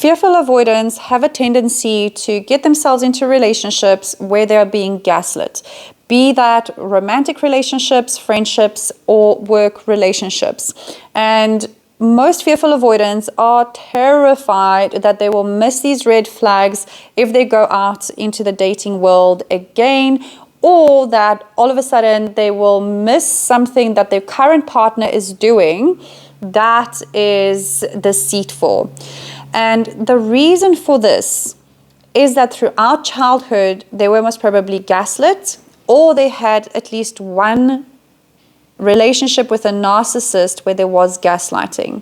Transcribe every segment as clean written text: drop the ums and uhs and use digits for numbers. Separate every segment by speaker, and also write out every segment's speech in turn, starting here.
Speaker 1: Fearful avoidants have a tendency to get themselves into relationships where they are being gaslit, be that romantic relationships, friendships, or work relationships. And most fearful avoidants are terrified that they will miss these red flags if they go out into the dating world again, or that all of a sudden they will miss something that their current partner is doing that is deceitful. And the reason for this is that throughout childhood, they were most probably gaslit, or they had at least one relationship with a narcissist where there was gaslighting.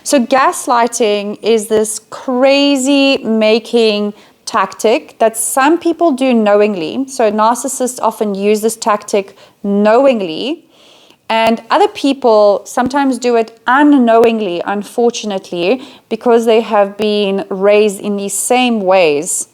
Speaker 1: So gaslighting is this crazy making tactic that some people do knowingly. So narcissists often use this tactic knowingly, and other people sometimes do it unknowingly, unfortunately, because they have been raised in these same ways.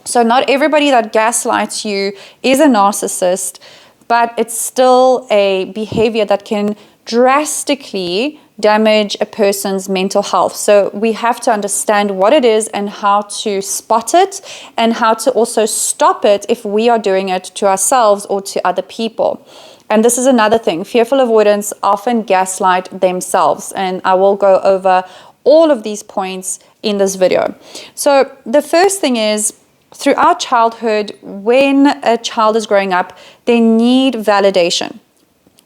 Speaker 1: So not everybody that gaslights you is a narcissist, but it's still a behavior that can drastically damage a person's mental health. So we have to understand what it is and how to spot it, and how to also stop it if we are doing it to ourselves or to other people. And this is another thing. Fearful avoidants often gaslight themselves, and I will go over all of these points in this video. So the first thing is, throughout childhood, when a child is growing up, they need validation.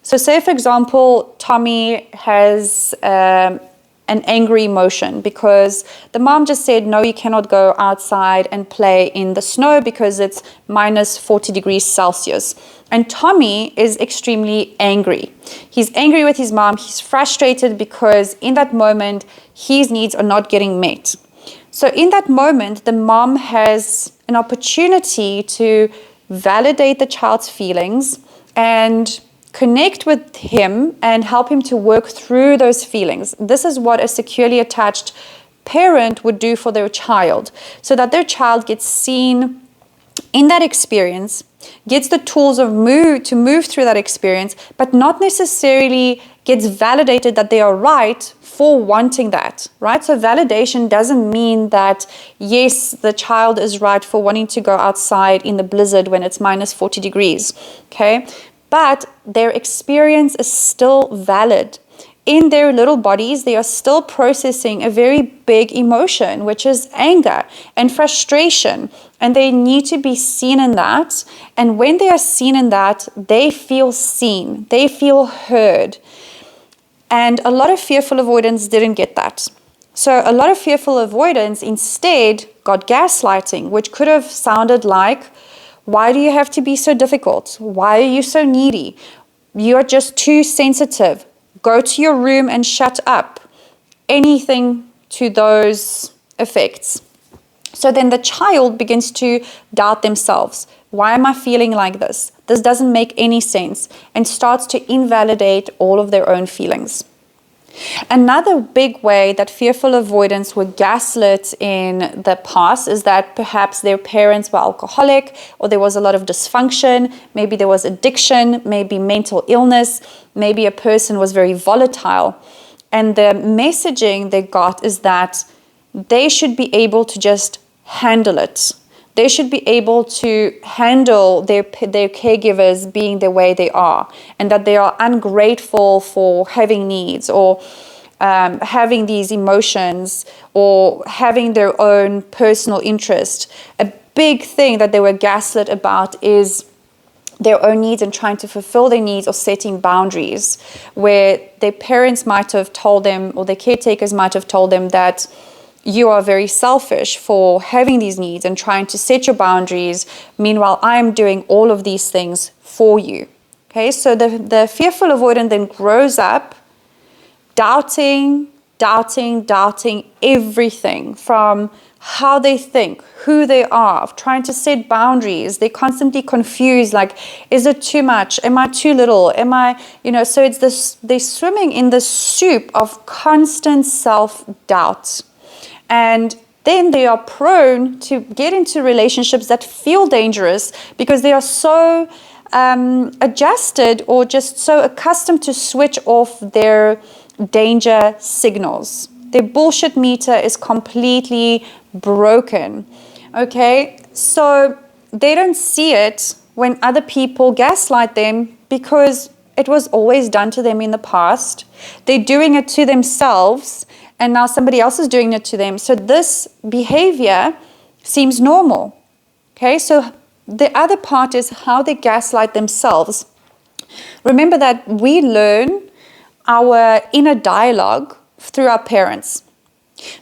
Speaker 1: So say, for example, Tommy has an angry emotion because the mom just said, no, you cannot go outside and play in the snow because it's minus 40 degrees Celsius. And Tommy is extremely angry. He's angry with his mom. He's frustrated because in that moment, his needs are not getting met. So in that moment, the mom has an opportunity to validate the child's feelings and connect with him and help him to work through those feelings. This is what a securely attached parent would do for their child, so that their child gets seen in that experience, gets the tools to move through that experience, but not necessarily gets validated that they are right for wanting that, right? So validation doesn't mean that, yes, the child is right for wanting to go outside in the blizzard when it's minus 40 degrees, okay? But their experience is still valid. In their little bodies, they are still processing a very big emotion, which is anger and frustration. And they need to be seen in that. And when they are seen in that, they feel seen. They feel heard. And a lot of fearful avoidants didn't get that. So a lot of fearful avoidants instead got gaslighting, which could have sounded like, why do you have to be so difficult? Why are you so needy? You're just too sensitive. Go to your room and shut up. Anything to those effects. So then the child begins to doubt themselves. Why am I feeling like this? This doesn't make any sense, and starts to invalidate all of their own feelings. Another big way that fearful avoidants were gaslit in the past is that perhaps their parents were alcoholic, or there was a lot of dysfunction, maybe there was addiction, maybe mental illness, maybe a person was very volatile. And the messaging they got is that they should be able to just handle it. They should be able to handle their caregivers being the way they are, and that they are ungrateful for having needs, or having these emotions, or having their own personal interest. A big thing that they were gaslit about is their own needs and trying to fulfill their needs, or setting boundaries, where their parents might have told them, or their caretakers might have told them that you are very selfish for having these needs and trying to set your boundaries. Meanwhile, I'm doing all of these things for you. Okay, so the fearful avoidant then grows up doubting everything, from how they think, who they are, trying to set boundaries. They're constantly confused, like, is it too much? Am I too little? Am I, so it's this, they're swimming in the soup of constant self-doubt. And then they are prone to get into relationships that feel dangerous because they are so adjusted, or just so accustomed to switch off their danger signals. Their bullshit meter is completely broken. Okay, so they don't see it when other people gaslight them because it was always done to them in the past. They're doing it to themselves, and now somebody else is doing it to them. So this behavior seems normal. Okay, so the other part is how they gaslight themselves. Remember that we learn our inner dialogue through our parents.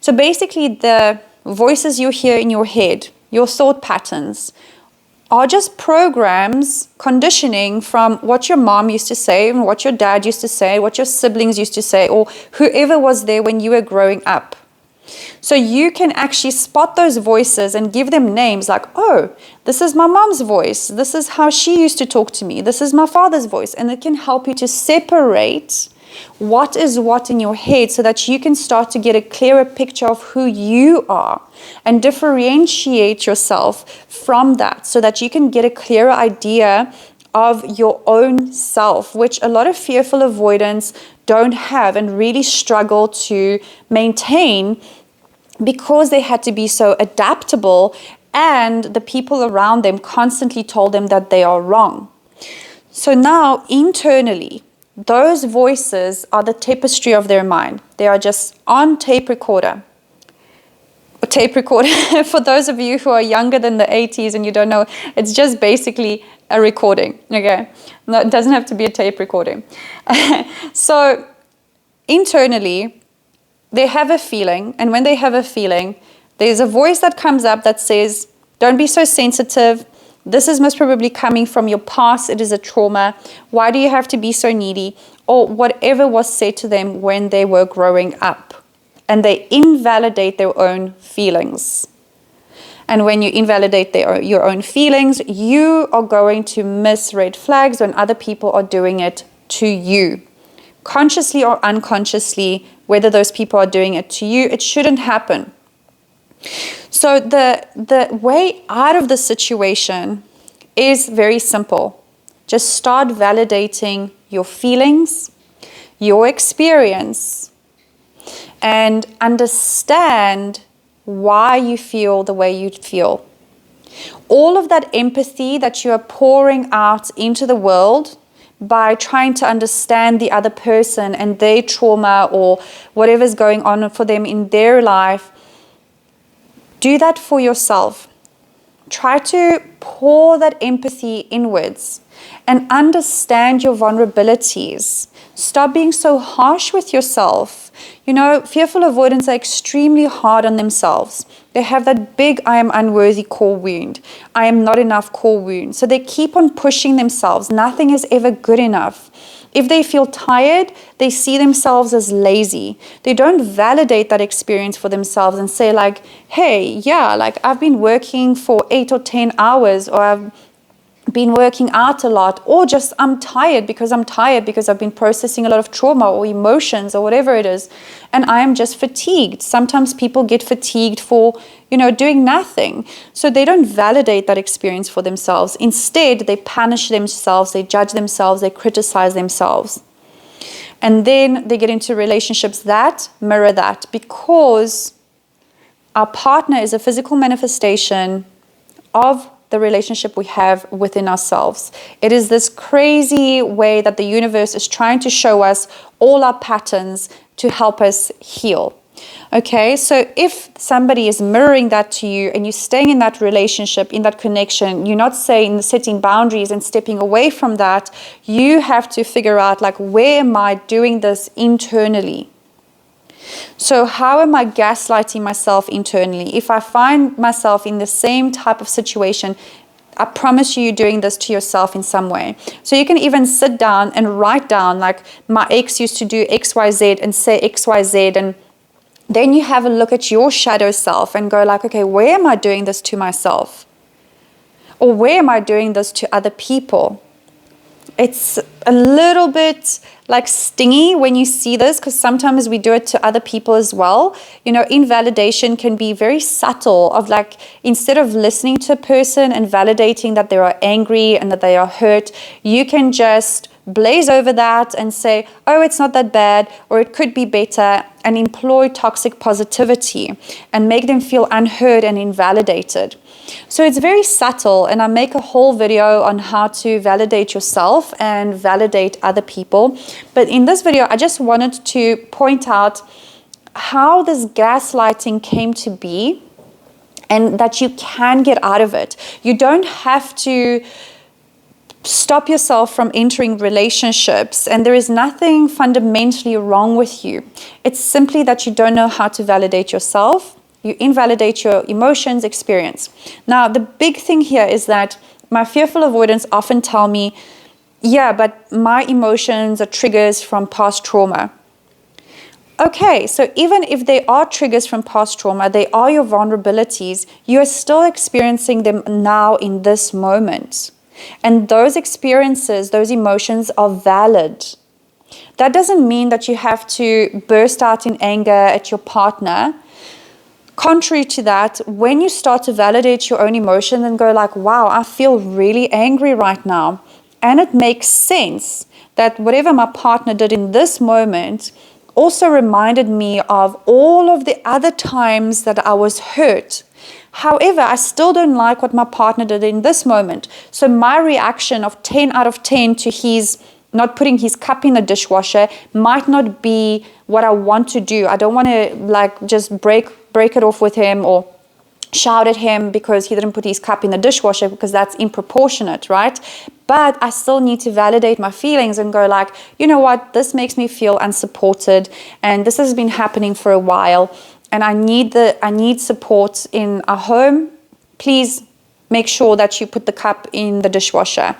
Speaker 1: So basically, the voices you hear in your head, your thought patterns, are just programs, conditioning from what your mom used to say, and what your dad used to say, what your siblings used to say, or whoever was there when you were growing up. So you can actually spot those voices and give them names like, oh, this is my mom's voice. This is how she used to talk to me. This is my father's voice. And it can help you to separate what is what in your head so that you can start to get a clearer picture of who you are and differentiate yourself from that so that you can get a clearer idea of your own self, which a lot of fearful avoidants don't have and really struggle to maintain because they had to be so adaptable and the people around them constantly told them that they are wrong. So now internally, those voices are the tapestry of their mind. They are just on tape recorder. A tape recorder, for those of you who are younger than the 80s and you don't know, it's just basically a recording, okay? No, it doesn't have to be a tape recording. So internally, they have a feeling, and when they have a feeling, there's a voice that comes up that says, don't be so sensitive. This is most probably coming from your past. It is a trauma. Why do you have to be so needy? Or whatever was said to them when they were growing up. And they invalidate their own feelings. And when you invalidate your own feelings, you are going to miss red flags when other people are doing it to you. Consciously or unconsciously, whether those people are doing it to you, it shouldn't happen. So the way out of the situation is very simple. Just start validating your feelings, your experience, and understand why you feel the way you feel. All of that empathy that you are pouring out into the world by trying to understand the other person and their trauma or whatever's going on for them in their life, do that for yourself. Try to pour that empathy inwards and understand your vulnerabilities. Stop being so harsh with yourself. You know, fearful avoidants are extremely hard on themselves. They have that big I am unworthy core wound. I am not enough core wound. So they keep on pushing themselves. Nothing is ever good enough. If they feel tired, they see themselves as lazy. They don't validate that experience for themselves and say like, hey, yeah, like I've been working for 8 or 10 hours, or I've been working out a lot, or just I'm tired because I've been processing a lot of trauma or emotions or whatever it is, and I am just fatigued. Sometimes people get fatigued for, doing nothing. So they don't validate that experience for themselves. Instead, they punish themselves, they judge themselves, they criticize themselves. And then they get into relationships that mirror that, because our partner is a physical manifestation of the relationship we have within ourselves. It is this crazy way that the universe is trying to show us all our patterns to help us heal. Okay, so if somebody is mirroring that to you and you're staying in that relationship, in that connection, you're not setting boundaries and stepping away from that, you have to figure out like, where am I doing this internally? So how am I gaslighting myself internally? If I find myself in the same type of situation, I promise you're doing this to yourself in some way. So you can even sit down and write down, like, my ex used to do XYZ and say XYZ, and then you have a look at your shadow self and go like, okay, where am I doing this to myself? Or where am I doing this to other people? It's a little bit like stingy when you see this, because sometimes we do it to other people as well. Invalidation can be very subtle, of like, instead of listening to a person and validating that they are angry and that they are hurt, you can just blaze over that and say, oh, it's not that bad, or it could be better, and employ toxic positivity and make them feel unheard and invalidated. So it's very subtle, and I make a whole video on how to validate yourself and validate other people. But in this video, I just wanted to point out how this gaslighting came to be and that you can get out of it. You don't have to stop yourself from entering relationships, and there is nothing fundamentally wrong with you. It's simply that you don't know how to validate yourself. You invalidate your emotions, experience. Now, the big thing here is that my fearful avoidants often tell me, yeah, but my emotions are triggers from past trauma. Okay, so even if they are triggers from past trauma, they are your vulnerabilities, you are still experiencing them now in this moment. And those experiences, those emotions are valid. That doesn't mean that you have to burst out in anger at your partner. Contrary to that, when you start to validate your own emotion and go like, wow, I feel really angry right now. And it makes sense that whatever my partner did in this moment also reminded me of all of the other times that I was hurt. However, I still don't like what my partner did in this moment. So my reaction of 10 out of 10 to his not putting his cup in the dishwasher might not be what I want to do. I don't want to like just break it off with him or shout at him because he didn't put his cup in the dishwasher, because that's improportionate, right? But I still need to validate my feelings and go like, you know what, this makes me feel unsupported, and this has been happening for a while, and I need support in our home. Please make sure that you put the cup in the dishwasher.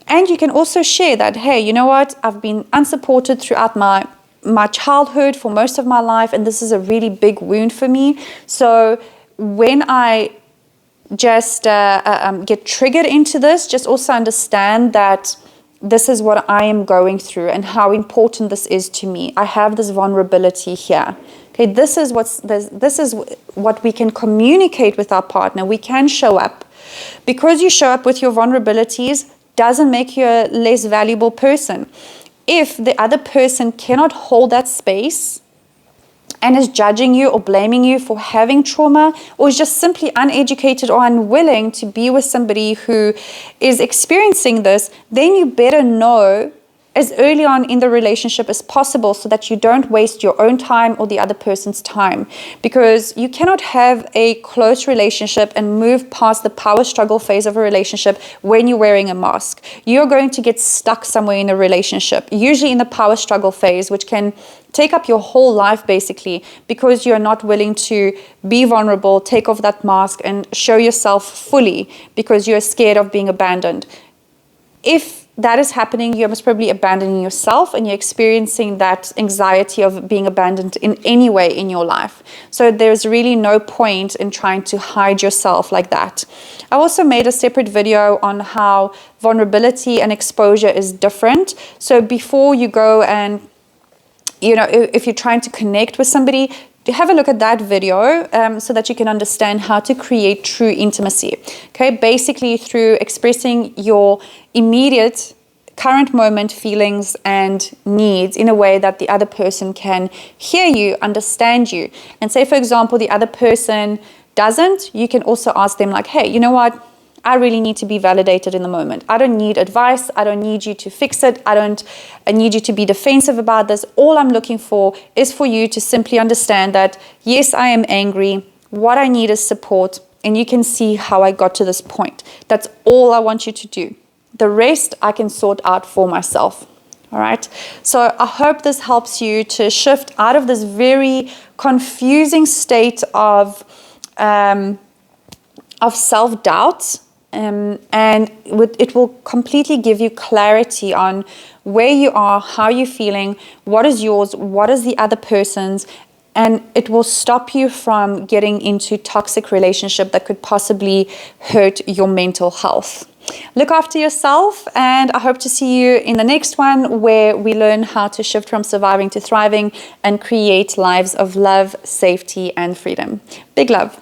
Speaker 1: And you can also share that, hey, you know what, I've been unsupported throughout my childhood for most of my life, and this is a really big wound for me. So when I just get triggered into this, just also understand that this is what I am going through and how important this is to me. I have this vulnerability here. Okay, this is what we can communicate with our partner. We can show up. Because you show up with your vulnerabilities doesn't make you a less valuable person. If the other person cannot hold that space and is judging you or blaming you for having trauma, or is just simply uneducated or unwilling to be with somebody who is experiencing this, then you better know as early on in the relationship as possible so that you don't waste your own time or the other person's time. Because you cannot have a close relationship and move past the power struggle phase of a relationship when you're wearing a mask. You're going to get stuck somewhere in a relationship, usually in the power struggle phase, which can take up your whole life basically, because you're not willing to be vulnerable, take off that mask and show yourself fully because you're scared of being abandoned. If that is happening, you're most probably abandoning yourself, and you're experiencing that anxiety of being abandoned in any way in your life. So there's really no point in trying to hide yourself like that. I also made a separate video on how vulnerability and exposure is different. So before you go and, if you're trying to connect with somebody, have a look at that video so that you can understand how to create true intimacy. Okay, basically through expressing your immediate current moment feelings and needs in a way that the other person can hear you, understand you. And say, for example, the other person doesn't, you can also ask them like, hey, you know what? I really need to be validated in the moment. I don't need advice. I don't need you to fix it. I need you to be defensive about this. All I'm looking for is for you to simply understand that, yes, I am angry. What I need is support. And you can see how I got to this point. That's all I want you to do. The rest I can sort out for myself. All right. So I hope this helps you to shift out of this very confusing state of self-doubt. And it will completely give you clarity on where you are, how you're feeling, what is yours, what is the other person's, and it will stop you from getting into toxic relationship that could possibly hurt your mental health. Look after yourself, and I hope to see you in the next one where we learn how to shift from surviving to thriving and create lives of love, safety, and freedom. Big love.